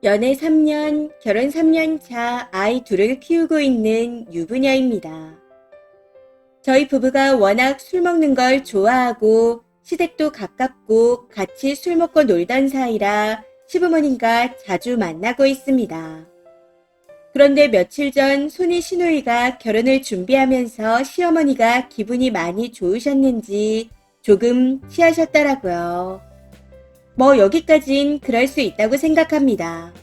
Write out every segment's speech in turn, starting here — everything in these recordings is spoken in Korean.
연애 3년, 결혼 3년 차 아이 둘을 키우고 있는 유부녀입니다. 저희 부부가 워낙 술 먹는 걸 좋아하고 시댁도 가깝고 같이 술 먹고 놀던 사이라 시부모님과 자주 만나고 있습니다. 그런데 며칠 전 손이 시누이가 결혼을 준비하면서 시어머니가 기분이 많이 좋으셨는지 조금 취하셨더라고요. 뭐 여기까진 그럴 수 있다고 생각합니다.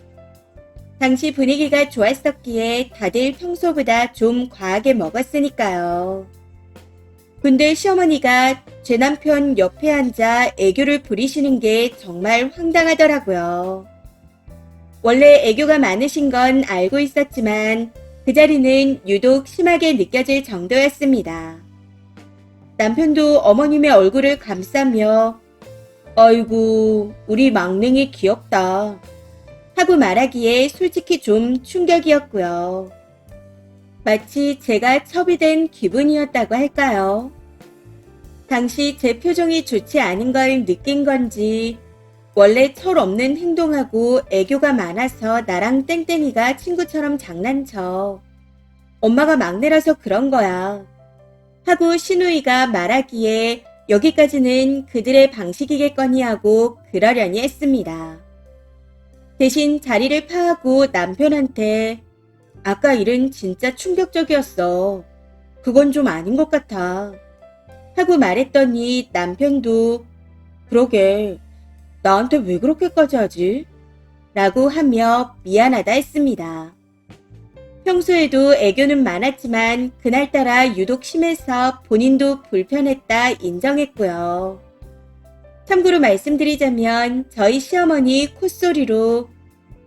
당시 분위기가 좋았었기에 다들 평소보다 좀 과하게 먹었으니까요. 근데 시어머니가 제 남편 옆에 앉아 애교를 부리시는 게 정말 황당하더라고요. 원래 애교가 많으신 건 알고 있었지만 그 자리는 유독 심하게 느껴질 정도였습니다. 남편도 어머님의 얼굴을 감싸며 아이고, 우리 막냉이 귀엽다 하고 말하기에 솔직히 좀 충격이었고요. 마치 제가 첩이 된 기분이었다고 할까요? 당시 제 표정이 좋지 않은 걸 느낀 건지 원래 철 없는 행동하고 애교가 많아서 나랑 땡땡이가 친구처럼 장난쳐. 엄마가 막내라서 그런 거야. 하고 시누이가 말하기에 여기까지는 그들의 방식이겠거니 하고 그러려니 했습니다. 대신 자리를 파하고 남편한테 아까 일은 진짜 충격적이었어. 그건 좀 아닌 것 같아. 하고 말했더니 남편도 그러게 나한테 왜 그렇게까지 하지? 라고 하며 미안하다 했습니다. 평소에도 애교는 많았지만 그날따라 유독 심해서 본인도 불편했다 인정했고요. 참고로 말씀드리자면 저희 시어머니 콧소리로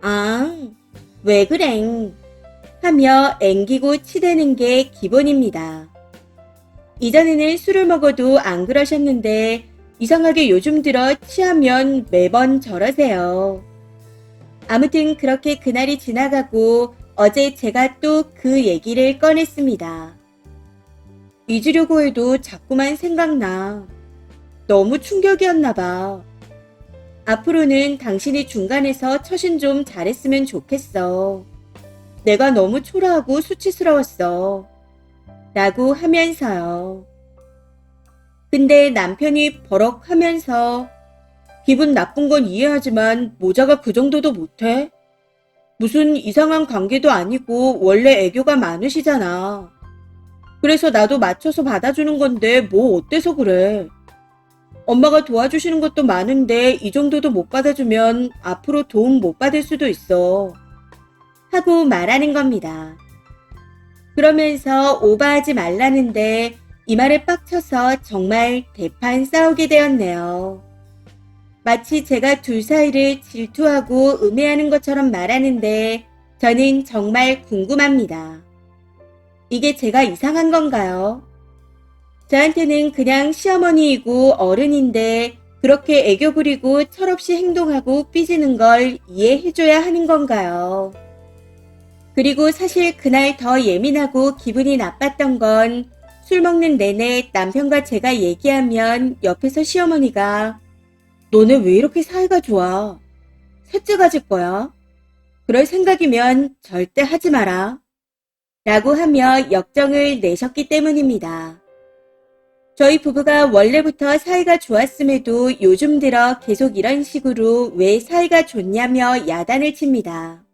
아, 왜 그래? 하며 앵기고 치대는 게 기본입니다. 이전에는 술을 먹어도 안 그러셨는데 이상하게 요즘 들어 취하면 매번 저러세요. 아무튼 그렇게 그날이 지나가고 어제 제가 또 그 얘기를 꺼냈습니다. 잊으려고 해도 자꾸만 생각나. 너무 충격이었나 봐. 앞으로는 당신이 중간에서 처신 좀 잘했으면 좋겠어. 내가 너무 초라하고 수치스러웠어. 라고 하면서요. 근데 남편이 버럭 하면서 기분 나쁜 건 이해하지만 모자가 그 정도도 못해? 무슨 이상한 관계도 아니고 원래 애교가 많으시잖아. 그래서 나도 맞춰서 받아주는 건데 뭐 어때서 그래? 엄마가 도와주시는 것도 많은데 이 정도도 못 받아주면 앞으로 도움 못 받을 수도 있어. 하고 말하는 겁니다. 그러면서 오버하지 말라는데 이 말에 빡쳐서 정말 대판 싸우게 되었네요. 마치 제가 둘 사이를 질투하고 음해하는 것처럼 말하는데 저는 정말 궁금합니다. 이게 제가 이상한 건가요? 저한테는 그냥 시어머니이고 어른인데 그렇게 애교 부리고 철없이 행동하고 삐지는 걸 이해해줘야 하는 건가요? 그리고 사실 그날 더 예민하고 기분이 나빴던 건 술 먹는 내내 남편과 제가 얘기하면 옆에서 시어머니가 너네 왜 이렇게 사이가 좋아? 셋째 가질 거야? 그럴 생각이면 절대 하지 마라. 라고 하며 역정을 내셨기 때문입니다. 저희 부부가 원래부터 사이가 좋았음에도 요즘 들어 계속 이런 식으로 왜 사이가 좋냐며 야단을 칩니다.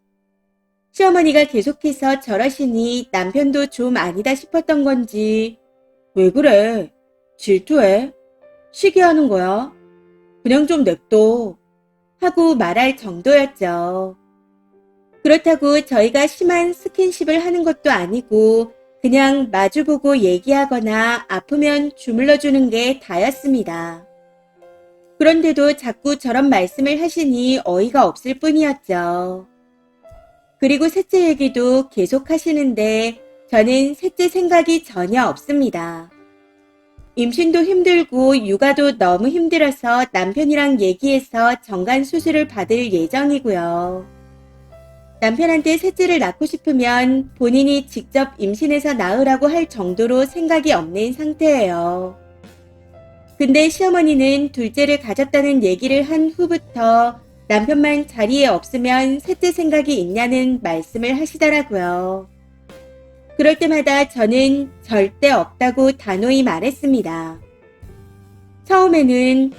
시어머니가 계속해서 저러시니 남편도 좀 아니다 싶었던 건지 왜 그래? 질투해? 시기하는 거야? 그냥 좀 냅둬. 하고 말할 정도였죠. 그렇다고 저희가 심한 스킨십을 하는 것도 아니고 그냥 마주보고 얘기하거나 아프면 주물러주는 게 다였습니다. 그런데도 자꾸 저런 말씀을 하시니 어이가 없을 뿐이었죠. 그리고 셋째 얘기도 계속 하시는데 저는 셋째 생각이 전혀 없습니다. 임신도 힘들고 육아도 너무 힘들어서 남편이랑 얘기해서 정관 수술을 받을 예정이고요. 남편한테 셋째를 낳고 싶으면 본인이 직접 임신해서 낳으라고 할 정도로 생각이 없는 상태예요. 근데 시어머니는 둘째를 가졌다는 얘기를 한 후부터 남편만 자리에 없으면 셋째 생각이 있냐는 말씀을 하시더라고요. 그럴 때마다 저는 절대 없다고 단호히 말했습니다. 처음에는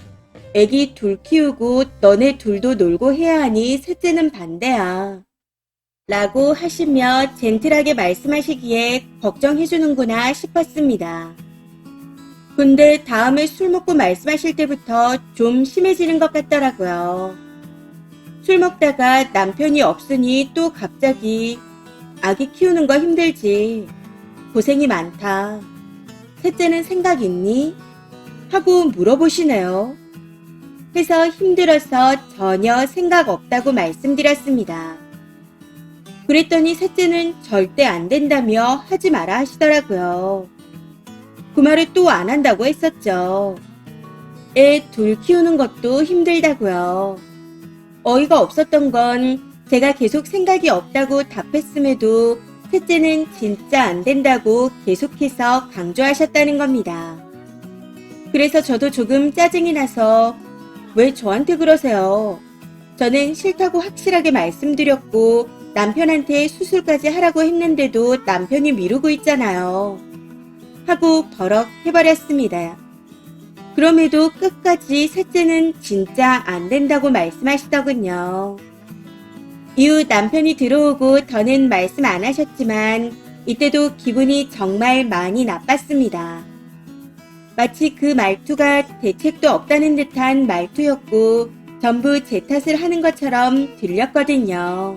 애기 둘 키우고 너네 둘도 놀고 해야 하니 셋째는 반대야. 라고 하시며 젠틀하게 말씀하시기에 걱정해주는구나 싶었습니다. 근데 다음에 술 먹고 말씀하실 때부터 좀 심해지는 것 같더라고요. 술 먹다가 남편이 없으니 또 갑자기 아기 키우는 거 힘들지. 고생이 많다. 셋째는 생각 있니? 하고 물어보시네요. 해서 힘들어서 전혀 생각 없다고 말씀드렸습니다. 그랬더니 셋째는 절대 안 된다며 하지 마라 하시더라고요. 그 말을 또 안 한다고 했었죠. 애 둘 키우는 것도 힘들다고요. 어이가 없었던 건 제가 계속 생각이 없다고 답했음에도 셋째는 진짜 안 된다고 계속해서 강조하셨다는 겁니다. 그래서 저도 조금 짜증이 나서 왜 저한테 그러세요? 저는 싫다고 확실하게 말씀드렸고 남편한테 수술까지 하라고 했는데도 남편이 미루고 있잖아요. 하고 버럭 해버렸습니다. 그럼에도 끝까지 셋째는 진짜 안 된다고 말씀하시더군요. 이후 남편이 들어오고 더는 말씀 안 하셨지만 이때도 기분이 정말 많이 나빴습니다. 마치 그 말투가 대책도 없다는 듯한 말투였고 전부 제 탓을 하는 것처럼 들렸거든요.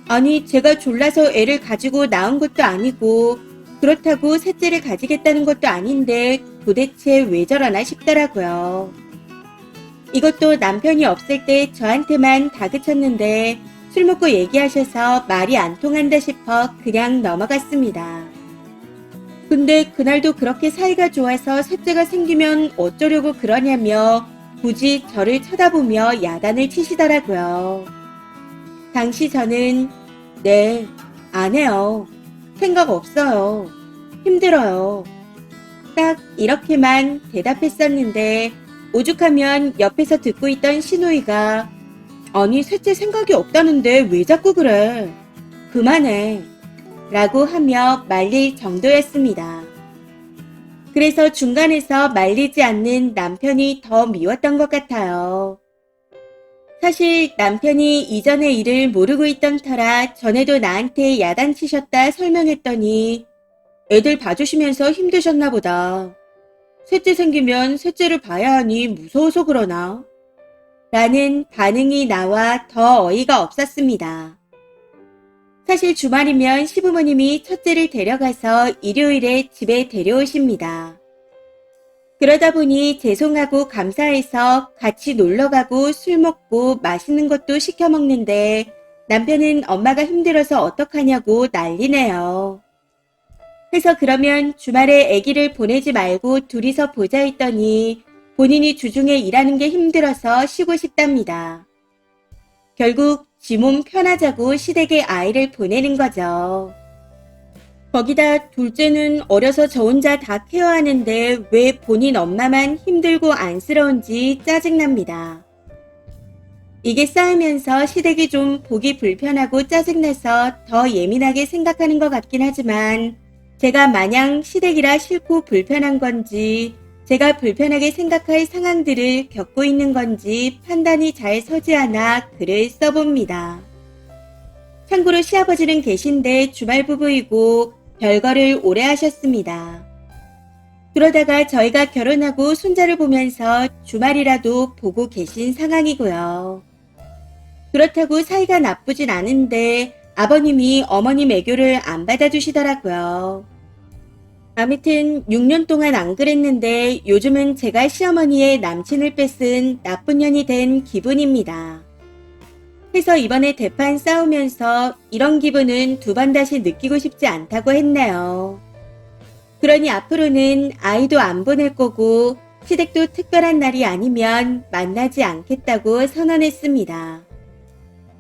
아니 제가 졸라서 애를 가지고 낳은 것도 아니고 그렇다고 셋째를 가지겠다는 것도 아닌데 도대체 왜 저러나 싶더라고요. 이것도 남편이 없을 때 저한테만 다그쳤는데 술 먹고 얘기하셔서 말이 안 통한다 싶어 그냥 넘어갔습니다. 근데 그날도 그렇게 사이가 좋아서 셋째가 생기면 어쩌려고 그러냐며 굳이 저를 쳐다보며 야단을 치시더라고요. 당시 저는 네, 안 해요. 생각 없어요. 힘들어요. 딱 이렇게만 대답했었는데 오죽하면 옆에서 듣고 있던 시누이가 아니 셋째 생각이 없다는데 왜 자꾸 그래? 그만해. 라고 하며 말릴 정도였습니다. 그래서 중간에서 말리지 않는 남편이 더 미웠던 것 같아요. 사실 남편이 이전의 일을 모르고 있던 터라 전에도 나한테 야단치셨다 설명했더니 애들 봐주시면서 힘드셨나 보다. 셋째 생기면 셋째를 봐야 하니 무서워서 그러나? 라는 반응이 나와 더 어이가 없었습니다. 사실 주말이면 시부모님이 첫째를 데려가서 일요일에 집에 데려오십니다. 그러다 보니 죄송하고 감사해서 같이 놀러가고 술 먹고 맛있는 것도 시켜 먹는데 남편은 엄마가 힘들어서 어떡하냐고 난리네요. 해서 그러면 주말에 아기를 보내지 말고 둘이서 보자 했더니 본인이 주중에 일하는 게 힘들어서 쉬고 싶답니다. 결국 지 몸 편하자고 시댁에 아이를 보내는 거죠. 거기다 둘째는 어려서 저 혼자 다 케어하는데 왜 본인 엄마만 힘들고 안쓰러운지 짜증납니다. 이게 쌓이면서 시댁이 좀 보기 불편하고 짜증나서 더 예민하게 생각하는 것 같긴 하지만 제가 마냥 시댁이라 싫고 불편한 건지 제가 불편하게 생각할 상황들을 겪고 있는 건지 판단이 잘 서지 않아 글을 써봅니다. 참고로 시아버지는 계신데 주말 부부이고 별거를 오래 하셨습니다. 그러다가 저희가 결혼하고 손자를 보면서 주말이라도 보고 계신 상황이고요. 그렇다고 사이가 나쁘진 않은데 아버님이 어머님 애교를 안 받아주시더라고요. 아무튼 6년 동안 안 그랬는데 요즘은 제가 시어머니의 남친을 뺏은 나쁜 년이 된 기분입니다. 해서 이번에 대판 싸우면서 이런 기분은 두 번 다시 느끼고 싶지 않다고 했네요. 그러니 앞으로는 아이도 안 보낼 거고 시댁도 특별한 날이 아니면 만나지 않겠다고 선언했습니다.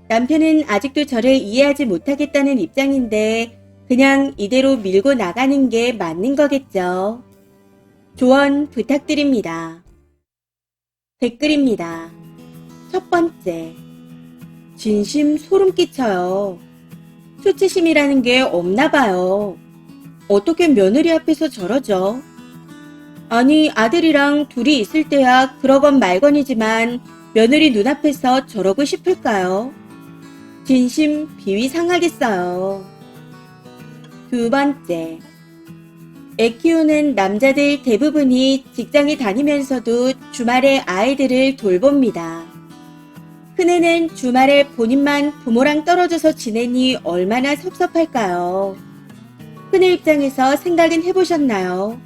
남편은 아직도 저를 이해하지 못하겠다는 입장인데 그냥 이대로 밀고 나가는 게 맞는 거겠죠. 조언 부탁드립니다. 댓글입니다. 첫 번째, 진심 소름 끼쳐요. 수치심이라는 게 없나 봐요. 어떻게 며느리 앞에서 저러죠? 아니, 아들이랑 둘이 있을 때야 그러건 말건이지만 며느리 눈앞에서 저러고 싶을까요? 진심 비위 상하겠어요. 두 번째, 애 키우는 남자들 대부분이 직장에 다니면서도 주말에 아이들을 돌봅니다. 큰애는 주말에 본인만 부모랑 떨어져서 지내니 얼마나 섭섭할까요? 큰애 입장에서 생각은 해보셨나요?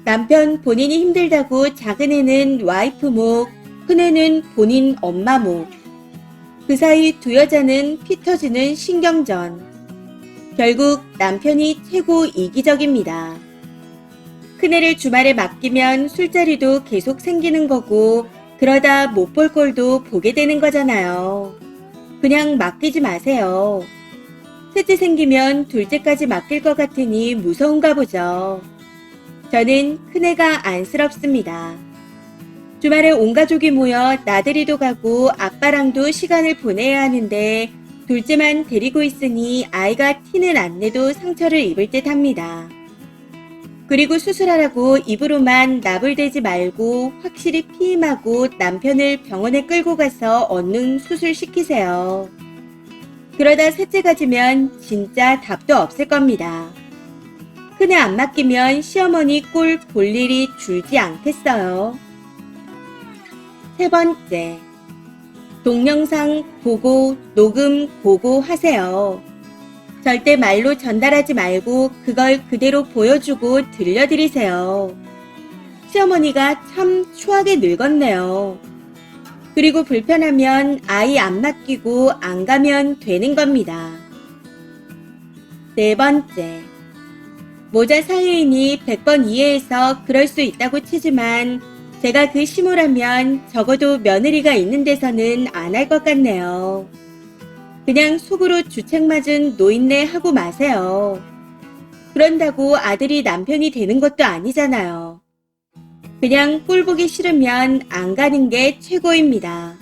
남편 본인이 힘들다고 작은애는 와이프 목, 큰애는 본인 엄마 목. 그 사이 두 여자는 피 터지는 신경전. 결국 남편이 최고 이기적입니다. 큰애를 주말에 맡기면 술자리도 계속 생기는 거고 그러다 못 볼 꼴도 보게 되는 거잖아요. 그냥 맡기지 마세요. 셋째 생기면 둘째까지 맡길 것 같으니 무서운가 보죠. 저는 큰애가 안쓰럽습니다. 주말에 온 가족이 모여 나들이도 가고 아빠랑도 시간을 보내야 하는데 둘째만 데리고 있으니 아이가 티는 안 내도 상처를 입을 듯 합니다. 그리고 수술하라고 입으로만 나불대지 말고 확실히 피임하고 남편을 병원에 끌고 가서 얼른 수술시키세요. 그러다 셋째 가지면 진짜 답도 없을 겁니다. 큰애 안 맡기면 시어머니 꼴 볼 일이 줄지 않겠어요. 세 번째, 동영상 보고 녹음 보고 하세요. 절대 말로 전달하지 말고 그걸 그대로 보여주고 들려드리세요. 시어머니가 참 추하게 늙었네요. 그리고 불편하면 아이 안 맡기고 안 가면 되는 겁니다. 네 번째, 모자 사유인이 100번 이해해서 그럴 수 있다고 치지만 제가 그 시무라면 적어도 며느리가 있는 데서는 안 할 것 같네요. 그냥 속으로 주책 맞은 노인네 하고 마세요. 그런다고 아들이 남편이 되는 것도 아니잖아요. 그냥 꼴 보기 싫으면 안 가는 게 최고입니다.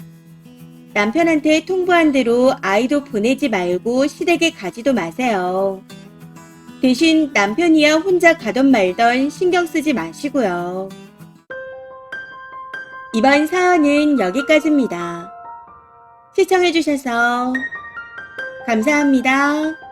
남편한테 통보한 대로 아이도 보내지 말고 시댁에 가지도 마세요. 대신 남편이야 혼자 가던 말던 신경 쓰지 마시고요. 이번 사연은 여기까지입니다. 시청해주셔서 감사합니다.